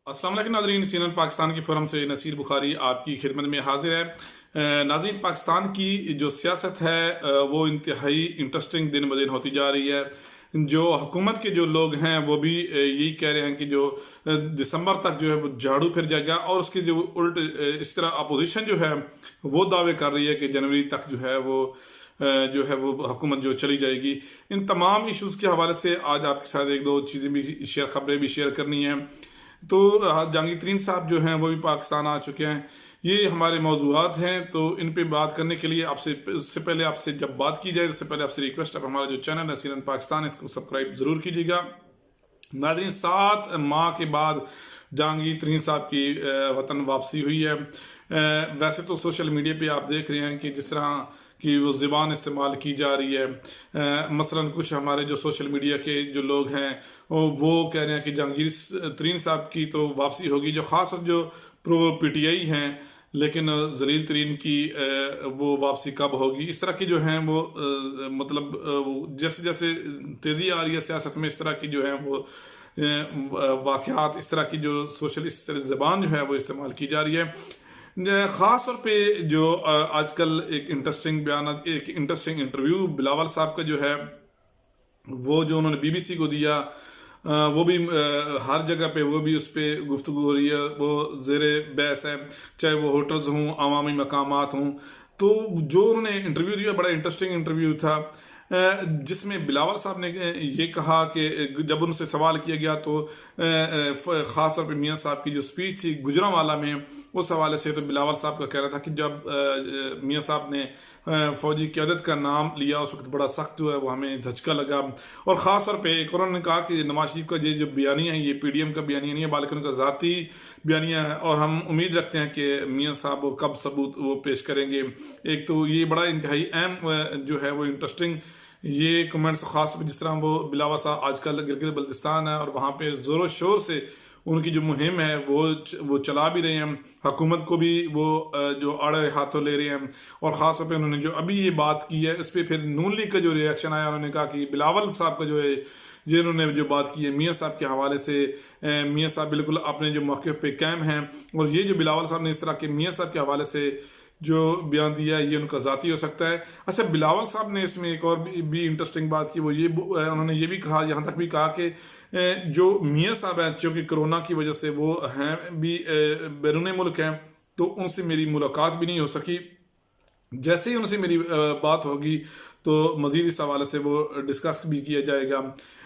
अस्सलाम वालेकुम नाज़रीन, CNN पाकिस्तान की फोरम से नसीर बुखारी आपकी खिदमत में हाजिर है। नाज़रीन, पाकिस्तान की जो सियासत है वो इंतहाई इंटरेस्टिंग दिन ब दिन होती जा रही है। जो हुकूमत के जो लोग हैं वो भी यही कह रहे हैं कि जो दिसंबर तक जो है वो झाड़ू फिर जाएगा, और उसके जो उल्ट इस तरह अपोजिशन जो है वो दावे कर रही है कि जनवरी तक जो है वो हुकूमत जो चली जाएगी। इन तमाम इश्यूज़ के हवाले से आज आपके साथ एक दो चीज़ें भी खबरें भी शेयर करनी है। तो जहांगीर तरीन साहब जो हैं वो भी पाकिस्तान आ चुके हैं। ये हमारे मौजूआत हैं, तो इन पे बात करने के लिए इससे पहले आपसे जब बात की जाए इससे पहले आपसे रिक्वेस्ट है, हमारा जो चैनल है CNN पाकिस्तान, इसको सब्सक्राइब ज़रूर कीजिएगा। नाज़रीन, 7 माह के बाद जहांगीर तरीन साहब की वतन वापसी हुई है। वैसे तो सोशल मीडिया पे आप देख रहे हैं कि जिस तरह कि वो ज़बान इस्तेमाल की जा रही है। मसलन कुछ हमारे जो सोशल मीडिया के जो लोग हैं वो कह रहे हैं कि जहांगीर तरीन साहब की तो वापसी होगी, जो ख़ास जो प्रो PTI हैं, लेकिन जलील तरीन की वो वापसी कब होगी। इस तरह की जो हैं वो मतलब जैसे जैसे तेज़ी आ रही है सियासत में, इस तरह की जो है वो वाक़यात, इस तरह की जो इस तरह ज़बान जो है वो इस्तेमाल की जा रही है। ख़ास तौर पे जो आजकल एक इंटरेस्टिंग इंटरव्यू बिलावल साहब का जो है वो जो उन्होंने BBC को दिया, वो भी हर जगह पे वो भी उस पर गुफ्तगू हो रही है, वो ज़ेरे बहस है, चाहे वो होटल्स हों, अवामी मकामात हों। तो जो उन्होंने इंटरव्यू दिया बड़ा इंटरेस्टिंग इंटरव्यू था, जिसमें बिलावल साहब ने ये कहा कि जब उनसे सवाल किया गया तो ख़ास तौर पे मियाँ साहब की जो स्पीच थी गुजरांवाला में, उस हवाले से तो बिलावल साहब का कहना था कि जब मियाँ साहब ने फ़ौजी क़यादत का नाम लिया उस वक्त बड़ा सख्त जो है वो हमें धचका लगा। और ख़ास तौर पे एक उन्होंने कहा कि नवाज शरीफ का ये जो बयानिया है ये PDM का बयानिया नहीं है बल्कि उनका ज़ाती बयानिया है, और हम उम्मीद रखते हैं कि मियाँ साहब वो कब सबूत वो पेश करेंगे। एक तो ये बड़ा इंतहाई अहम जो है वो इंटरेस्टिंग ये कमेंट्स, खास जिस तरह वो बिलावल साहब आजकल गिलगित बल्तिस्तान है और वहाँ पे ज़ोरों शोर से उनकी जो मुहिम है वो चला भी रहे हैं, हुकूमत को भी वो जो आड़े हाथों ले रहे हैं। और ख़ास तौर पे उन्होंने जो अभी ये बात की है इस पर फिर नून लीग का जो रिएक्शन आया, उन्होंने कहा कि बिलावल साहब का जो है जिन्होंने जो बात की है मियाँ साहब के हवाले से, मियाँ साहब बिल्कुल अपने जो मौके पे कायम हैं, और ये जो बिलावल साहब ने इस तरह के मियाँ साहब के हवाले से जो बयान दिया है ये उनका ज़ाती हो सकता है। अच्छा, बिलावल साहब ने इसमें एक और भी इंटरेस्टिंग बात की, वो ये उन्होंने ये भी कहा, यहाँ तक भी कहा कि जो मियाँ साहब हैं चूँकि कोरोना की वजह से वो हैं भी बैरून मुल्क हैं, तो उनसे मेरी मुलाकात भी नहीं हो सकी। जैसे ही उनसे मेरी बात होगी तो मज़ीद इस हवाले से वो डिस्कस भी किया जाएगा।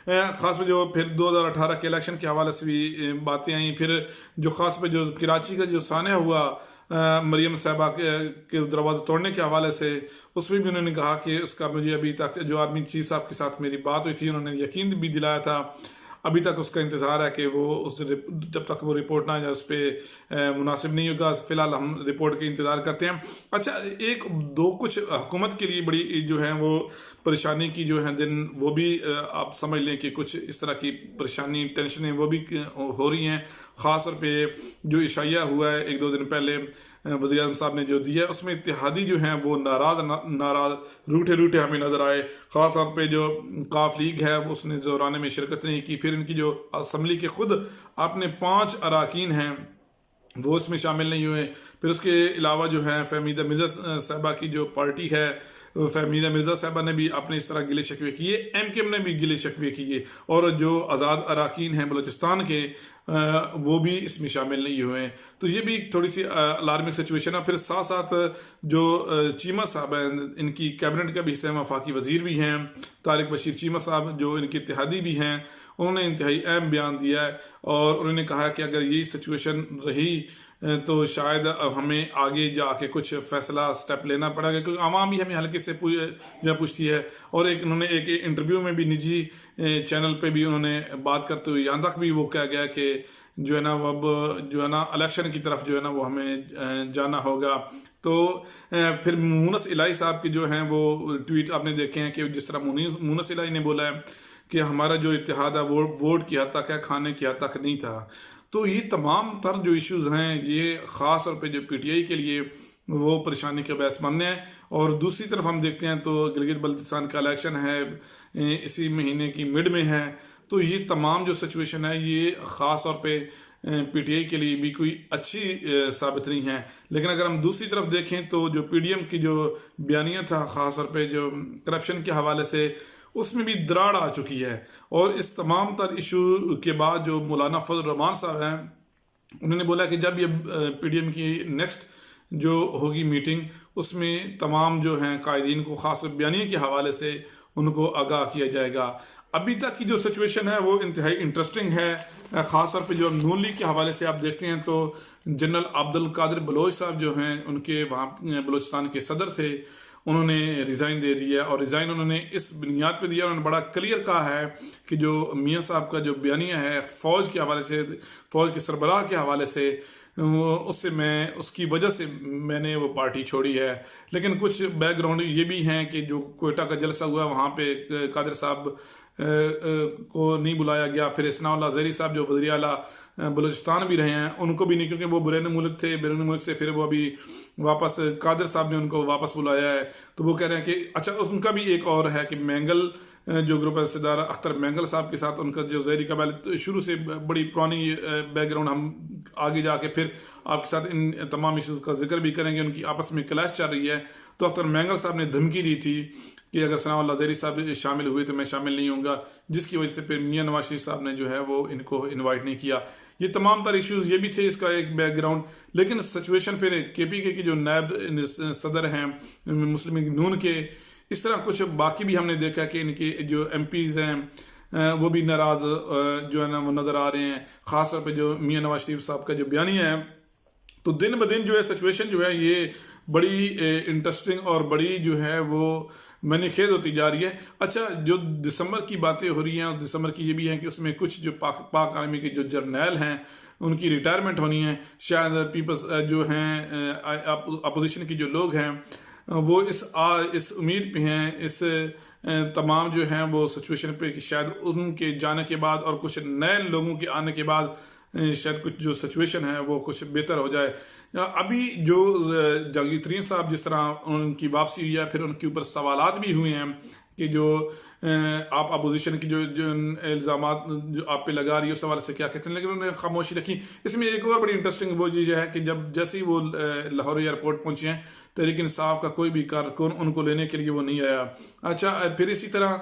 ख़ास पे जो फिर 2018 के इलेक्शन के हवाले से भी बातें आई, फिर जो ख़ास पे जो कराची का जो सान्या हुआ मरियम साहबा के दरवाज़ा तोड़ने के हवाले से, उसमें भी उन्होंने कहा कि उसका मुझे अभी तक जो आर्मी चीफ साहब के साथ मेरी बात हुई थी उन्होंने यकीन भी दिलाया था, अभी तक उसका इंतज़ार है कि वो जब तक वो रिपोर्ट ना आ जाए उस पर मुनासिब नहीं होगा। फ़िलहाल हम रिपोर्ट के इंतज़ार करते हैं। अच्छा, एक दो कुछ हुकूमत के लिए बड़ी जो है वो परेशानी की जो है दिन, वो भी आप समझ लें कि कुछ इस तरह की परेशानी टेंशनें वो भी हो रही हैं। ख़ास तौर पे जो इशाया हुआ है एक दो दिन पहले वज़ीर आज़म साहब ने जो दिया है उसमें इत्तेहादी जो हैं वो नाराज़ रूठे हमें नज़र आए। ख़ास तौर पे जो काफ लीग है वो उसने ज़ोराने में शिरकत नहीं की। फिर इनकी जो असम्बली के खुद अपने 5 अरकान हैं वो इसमें शामिल नहीं हुए। फिर उसके अलावा जो है फहमीदा मिर्ज़ा साहबा की जो पार्टी है, फहमीदा मिर्ज़ा साहबा ने भी अपने इस तरह गिले शिकवे किए, MKM ने भी गिले शिकवे किए, और जो आज़ाद अरकान हैं बलूचिस्तान के वो भी इसमें शामिल नहीं हुए हैं। तो ये भी थोड़ी सी अलार्मिंग सिचुएशन है। फिर साथ साथ जो चीमा साहब हैं इनकी कैबिनेट का भी हिस्सा हैं, वफाकी वज़ीर भी हैं तारिक बशीर चीमा साहब, जो इनके इत्तेहादी भी हैं, उन्होंने इंतहाई अहम बयान दिया है और उन्होंने कहा कि अगर यही सिचुएशन रही तो शायद हमें आगे जाके कुछ फैसला स्टेप लेना पड़ेगा, क्योंकि आवाम ही हमें हल्के से पूछती है। और एक उन्होंने एक इंटरव्यू में भी निजी चैनल पे भी उन्होंने बात करते हुए यहाँ तक भी वो कहा गया कि जो है ना अब जो है ना इलेक्शन की तरफ जो है ना वो हमें जाना होगा। तो फिर मुनस इलाही साहब के जो हैं वो ट्वीट आपने देखे हैं कि जिस तरह मुनस इलाही ने बोला है कि हमारा जो इत्तेहाद है वो वोट की हद तक है, खाने की हद तक नहीं था। तो ये तमाम तर जो इश्यूज़ हैं ये ख़ास तौर पे जो PTI के लिए वो परेशानी का बहस बनने हैं। और दूसरी तरफ हम देखते हैं तो गिलगित बल्तिस्तान का इलेक्शन है इसी महीने की मिड में है, تو یہ تمام جو سچویشن ہے یہ خاص طور پہ پی ٹی آئی کے لیے بھی کوئی اچھی ثابت نہیں ہے. لیکن اگر ہم دوسری طرف دیکھیں تو جو پی ڈی ایم کی جو بیانیہ تھا خاص طور پہ جو کرپشن کے حوالے سے اس میں بھی دراڑ آ چکی ہے. اور اس تمام تر ایشو کے بعد جو مولانا فضل الرحمان صاحب ہیں انہوں نے بولا کہ جب یہ پی ڈی ایم کی نیکسٹ جو ہوگی میٹنگ اس میں تمام جو ہیں قائدین کو خاص طور بیانیہ کے حوالے سے ان کو آگاہ کیا جائے گا. ابھی تک کی جو سچویشن ہے وہ انتہائی انٹرسٹنگ ہے. خاص طور پہ جو نون لیگ کے حوالے سے آپ دیکھتے ہیں تو جنرل عبد القادر بلوچ صاحب جو ہیں ان کے وہاں بلوچستان کے صدر تھے, انہوں نے ریزائن دے دیا. اور ریزائن انہوں نے اس بنیاد پہ دیا, انہوں نے بڑا کلیئر کہا ہے کہ جو میاں صاحب کا جو بیانیہ ہے فوج کے حوالے سے, فوج کے سربراہ کے حوالے سے, اس کی وجہ سے میں نے وہ پارٹی چھوڑی ہے. لیکن کچھ بیک گراؤنڈ یہ بھی ہیں کہ جو کوئٹہ کا جلسہ ہوا وہاں پہ قادر صاحب کو نہیں بلایا گیا. پھر ثناء اللہ زہری صاحب جو وزیر اعلیٰ بلوچستان بھی رہے ہیں ان کو بھی نہیں, کیونکہ وہ بیرون ملک تھے, بیرون ملک سے پھر وہ ابھی واپس قادر صاحب نے ان کو واپس بلایا ہے. تو وہ کہہ رہے ہیں کہ اچھا ان کا بھی ایک اور ہے کہ مینگل جو گروپ صدر اختر مینگل صاحب کے ساتھ ان کا جو زہری قبائل شروع سے بڑی پرانی بیک گراؤنڈ, ہم آگے جا کے پھر آپ کے ساتھ ان تمام ایشوز کا ذکر بھی کریں گے. ان کی آپس میں کلیش چل رہی ہے. تو اختر مینگل صاحب نے دھمکی دی تھی کہ اگر ثناء اللہ زہری صاحب شامل ہوئے تو میں شامل نہیں ہوں گا, جس کی وجہ سے پھر میاں نواز شریف صاحب نے جو ہے وہ ان کو انوائٹ نہیں کیا. یہ تمام تر ایشوز یہ بھی تھے اس کا ایک بیک گراؤنڈ. لیکن سچویشن پھر کے پی کے جو نائب صدر ہیں مسلم لیگ نون کے, اس طرح کچھ باقی بھی ہم نے دیکھا کہ ان کے جو ایم پیز ہیں وہ بھی ناراض جو ہے نا وہ نظر آ رہے ہیں. خاص طور پہ جو میاں نواز شریف صاحب کا جو بیانیہ ہے, تو دن بدن جو ہے سچویشن جو ہے یہ بڑی انٹرسٹنگ اور بڑی جو ہے وہ منی خیز ہوتی جا رہی ہے. اچھا جو دسمبر کی باتیں ہو رہی ہیں, اور دسمبر کی یہ بھی ہیں کہ اس میں کچھ جو پاک آرمی کے جو جرنیل ہیں ان کی ریٹائرمنٹ ہونی ہے. شاید پیپلز جو ہیں اپوزیشن کی جو لوگ ہیں وہ اس امید پہ ہیں, اس تمام جو ہیں وہ سچویشن پہ کہ شاید ان کے جانے کے بعد اور کچھ نئے لوگوں کے آنے کے بعد شاید کچھ جو سچویشن ہے وہ کچھ بہتر ہو جائے. ابھی جو جہانگیر ترین صاحب جس طرح ان کی واپسی ہوئی ہے, پھر ان کے اوپر سوالات بھی ہوئے ہیں کہ جو آپ اپوزیشن کی جو الزامات جو آپ پہ لگا رہی ہے اس حوالے سے کیا کہتے ہیں, لیکن انہوں نے خاموشی رکھی. اس میں ایک اور بڑی انٹرسٹنگ وہ چیز ہے کہ جیسے ہی وہ لاہور ایئرپورٹ پہنچے ہیں تحریک انصاف کا کوئی بھی کارکن ان کو لینے کے لیے وہ نہیں آیا. اچھا پھر اسی طرح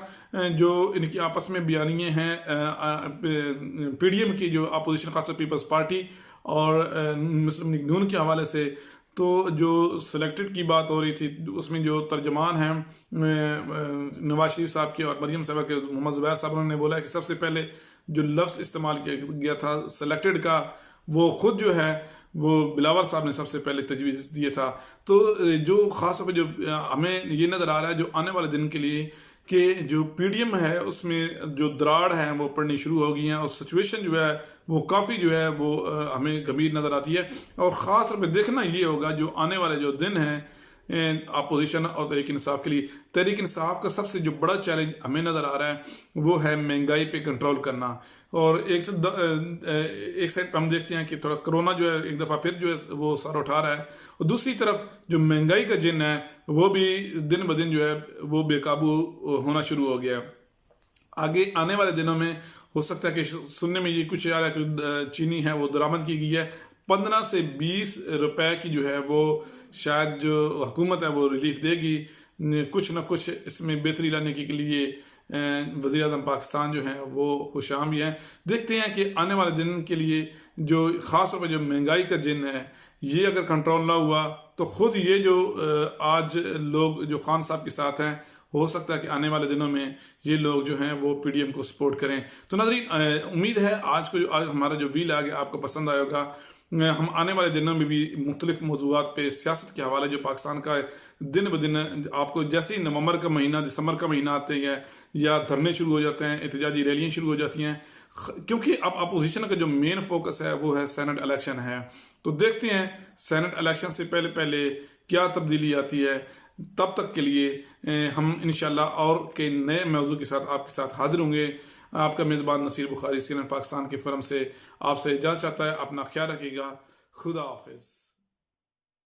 جو ان کی آپس میں بیانیے ہیں پی ڈی ایم کی جو اپوزیشن خاص طور پیپلز پارٹی اور مسلم لیگ نون کے حوالے سے, تو جو سلیکٹڈ کی بات ہو رہی تھی اس میں جو ترجمان ہیں نواز شریف صاحب کے اور مریم صاحبہ کے محمد زبیر صاحب, انہوں نے بولا ہے کہ سب سے پہلے جو لفظ استعمال کیا گیا تھا سلیکٹڈ کا, وہ خود جو ہے وہ بلاول صاحب نے سب سے پہلے تجویز دیا تھا. تو جو خاص طور پہ جو ہمیں یہ نظر آ رہا ہے جو آنے والے دن کے لیے کہ جو پی ڈی ایم ہے اس میں جو دراڑ ہیں وہ پڑنی شروع ہو گئی ہیں, اور سچویشن جو ہے وہ کافی جو ہے وہ ہمیں گمبھیر نظر آتی ہے. اور خاص طور پہ دیکھنا یہ ہوگا جو آنے والے جو دن ہیں اپوزیشن اور تحریک انصاف کے لیے. تحریک انصاف کا سب سے جو بڑا چیلنج ہمیں نظر آ رہا ہے وہ ہے مہنگائی پہ کنٹرول کرنا. اور ایک سائڈ پہ ہم دیکھتے ہیں کہ تھوڑا کرونا جو ہے ایک دفعہ پھر جو ہے وہ سر اٹھا رہا ہے, اور دوسری طرف جو مہنگائی کا جن ہے وہ بھی دن بدن جو ہے وہ بے قابو ہونا شروع ہو گیا. آگے آنے والے دنوں میں ہو سکتا ہے کہ سننے میں یہ کچھ آ رہا ہے کہ چینی ہے وہ درآمد کی گئی ہے 15 سے 20 روپے کی جو ہے وہ شاید جو حکومت ہے وہ ریلیف دے گی. کچھ نہ کچھ اس میں بہتری لانے کے لیے وزیر اعظم پاکستان جو ہیں وہ خوشام بھی ہیں. دیکھتے ہیں کہ آنے والے دن کے لیے جو خاص طور پہ جو مہنگائی کا جن ہے یہ اگر کنٹرول نہ ہوا تو خود یہ جو آج لوگ جو خان صاحب کے ساتھ ہیں ہو سکتا ہے کہ آنے والے دنوں میں یہ لوگ جو ہیں وہ پی ڈی ایم کو سپورٹ کریں. تو ناظرین امید ہے آج ہمارا جو ویل آگے آپ کو پسند آئے گا. ہم آنے والے دنوں میں بھی مختلف موضوعات پہ سیاست کے حوالے جو پاکستان کا دن بدن آپ کو جیسے ہی نومبر کا مہینہ دسمبر کا مہینہ آتے ہیں یا دھرنے شروع ہو جاتے ہیں, احتجاجی ریلیاں شروع ہو جاتی ہیں, کیونکہ اب اپوزیشن کا جو مین فوکس ہے وہ ہے سینٹ الیکشن ہے. تو دیکھتے ہیں سینٹ الیکشن سے پہلے کیا تبدیلی آتی ہے. تب تک کے لیے ہم انشاءاللہ اور کے نئے موضوع کے ساتھ آپ کے ساتھ حاضر ہوں گے. آپ کا میزبان نصیر بخاری CNN پاکستان کے فورم سے آپ سے اجازت چاہتا ہے. اپنا خیال رکھیے گا. خدا حافظ.